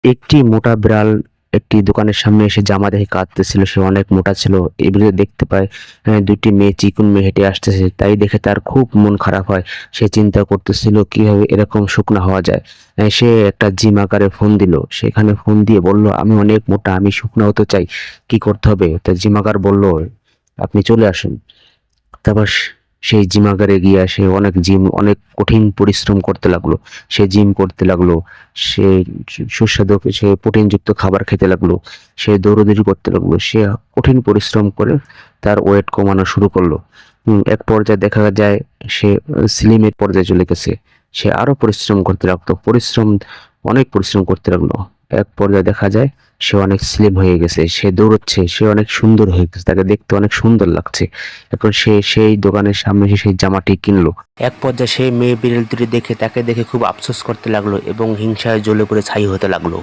একটি মোটা বিড়াল একটি দোকানের সামনে এসে জামা দেখে কাঁদতেছিল। সে অনেক মোটা ছিল। এগুলো দেখতে পায় দুইটি মেয়ে, চিকন মেয়ে হেঁটে আসতেছে। তাই দেখে তার খুব মন খারাপ হয়। সে চিন্তা করতেছিল কিভাবে এরকম শুকনা হওয়া যায়। সে একটা জিম আকারে ফোন দিল। সেখানে ফোন দিয়ে বলল, আমি অনেক মোটা, আমি শুকনা হতে চাই, কি করতে হবে? তা জিম আকার বলল, আপনি চলে আসুন। তারপর সেই জিমাগারে গিয়া সে অনেক কঠিন পরিশ্রম করতে লাগলো। সে জিম করতে লাগলো। সে সুস্বাদু সে প্রোটিনযুক্ত খাবার খেতে লাগলো। সে দৌড়াদৌড়ি করতে লাগলো। সে কঠিন পরিশ্রম করে তার ওয়েট কমানো শুরু করলো। এক পর্যায়ে দেখা যায় সে স্লিমের পর্যায়ে চলে গেছে। সে আরো পরিশ্রম করতে লাগতো। অনেক পরিশ্রম করতে লাগলো। এক পর্যায়ে দেখা যায় সে অনেক স্লিম হয়ে গেছে। সে দৌড়চ্ছে, সে অনেক সুন্দর হয়ে গেছে। তাকে দেখতে অনেক সুন্দর লাগছে। এখন সে সেই দোকানের সামনে এসে সেই জামাটি কিনলো। এক পর্যায়ে সেই মেয়ে বিড়াল দুটি তাকে দেখে খুব আফসোস করতে লাগলো এবং হিংসায় জ্বলে পুড়ে ছাই হতে লাগলো।